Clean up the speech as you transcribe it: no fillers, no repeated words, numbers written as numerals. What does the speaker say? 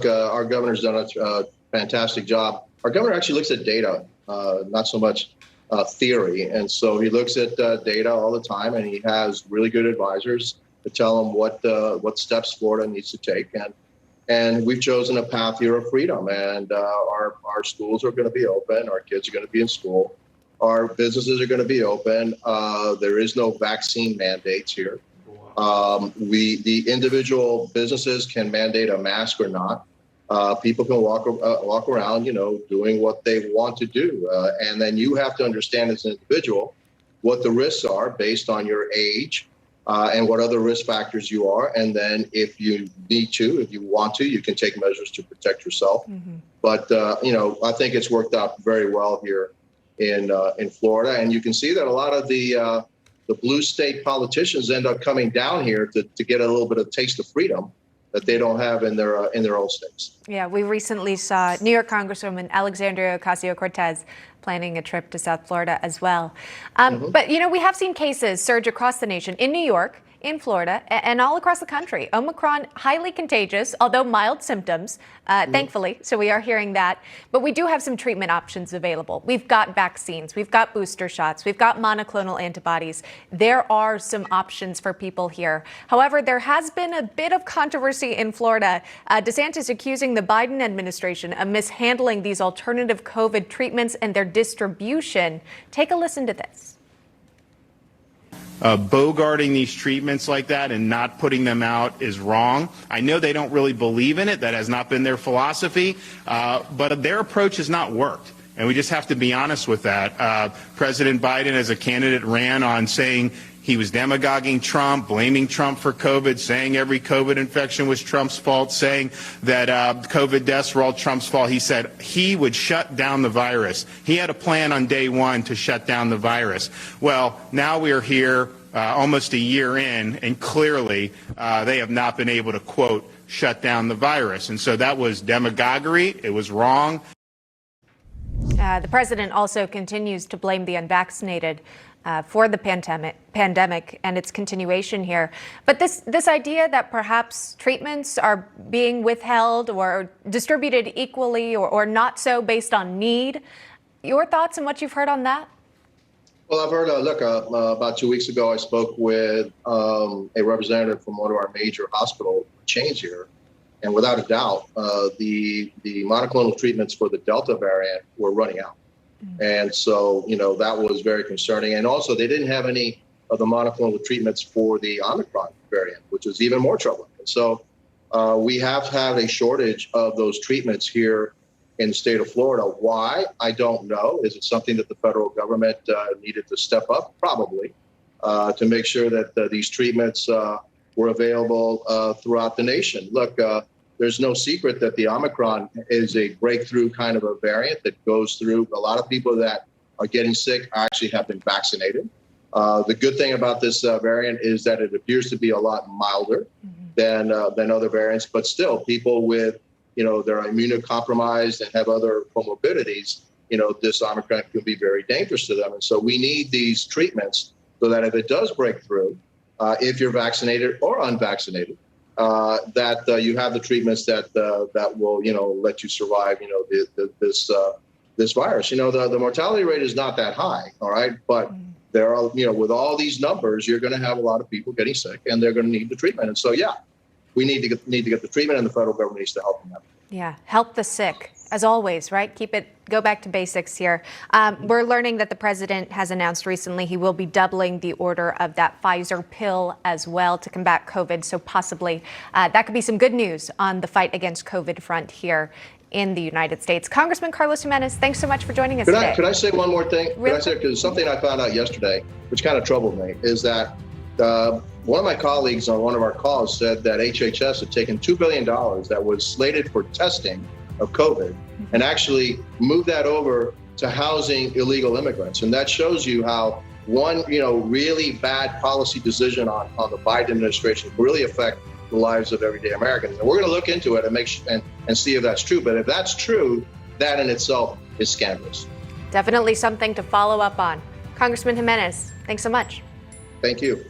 look, our governor's done a fantastic job. Our governor actually looks at data, not so much theory. And so he looks at data all the time, and he has really good advisors to tell him what steps Florida needs to take. And we've chosen a path here of freedom. And our schools are going to be open. Our kids are going to be in school. Our businesses are going to be open. There is no vaccine mandates here. The individual businesses can mandate a mask or not. People can walk around, doing what they want to do. And then you have to understand as an individual what the risks are based on your age and what other risk factors you are. And then if you need to, if you want to, you can take measures to protect yourself. Mm-hmm. But, I think it's worked out very well here in Florida. And you can see that a lot of the blue state politicians end up coming down here to get a little bit of taste of freedom that they don't have in their own states. Yeah, we recently saw New York Congresswoman Alexandria Ocasio-Cortez planning a trip to South Florida as well. But, we have seen cases surge across the nation in New York, in Florida, and all across the country. Omicron, highly contagious, although mild symptoms, thankfully. So we are hearing that. But we do have some treatment options available. We've got vaccines. We've got booster shots. We've got monoclonal antibodies. There are some options for people here. However, there has been a bit of controversy in Florida. DeSantis accusing the Biden administration of mishandling these alternative COVID treatments and their distribution. Take a listen to this. Bogarting these treatments like that and not putting them out is wrong. I know they don't really believe in it. That has not been their philosophy, but their approach has not worked. And we just have to be honest with that. President Biden as a candidate ran on saying he was demagoguing Trump, blaming Trump for COVID, saying every COVID infection was Trump's fault, saying that COVID deaths were all Trump's fault. He said he would shut down the virus. He had a plan on day one to shut down the virus. Well, now we are here almost a year in, and clearly they have not been able to, quote, shut down the virus. And so that was demagoguery. It was wrong. The president also continues to blame the unvaccinated for the pandemic and its continuation here. But this idea that perhaps treatments are being withheld or distributed equally or not so based on need, your thoughts on what you've heard on that? Well, I've heard, about 2 weeks ago, I spoke with a representative from one of our major hospital chains here. And without a doubt, the monoclonal treatments for the Delta variant were running out. And so, that was very concerning. And also, they didn't have any of the monoclonal treatments for the Omicron variant, which was even more troubling. And so we have had a shortage of those treatments here in the state of Florida. Why? I don't know. Is it something that the federal government needed to step up? Probably, to make sure that these treatments were available throughout the nation. Look, there's no secret that the Omicron is a breakthrough kind of a variant that goes through. A lot of people that are getting sick actually have been vaccinated. The good thing about this variant is that it appears to be a lot milder than other variants, but still people with, they're immunocompromised and have other comorbidities, this Omicron can be very dangerous to them. And so we need these treatments so that if it does break through, if you're vaccinated or unvaccinated, that you have the treatments that will, let you survive, this virus. The mortality rate is not that high, all right, but there are, with all these numbers, you're going to have a lot of people getting sick, and they're going to need the treatment. And so, yeah, we need to get the treatment, and the federal government needs to help them out. Yeah, help the sick, as always, right? Go back to basics here. We're learning that the president has announced recently he will be doubling the order of that Pfizer pill as well to combat COVID. So possibly that could be some good news on the fight against COVID front here in the United States. Congressman Carlos Gimenez, thanks so much for joining us today. Could I say one more thing? Because something I found out yesterday, which kind of troubled me, is that one of my colleagues on one of our calls said that HHS had taken $2 billion that was slated for testing of COVID and actually moved that over to housing illegal immigrants. And that shows you how one, really bad policy decision on the Biden administration can really affect the lives of everyday Americans. And we're going to look into it and make and see if that's true. But if that's true, that in itself is scandalous. Definitely something to follow up on. Congressman Gimenez, thanks so much. Thank you.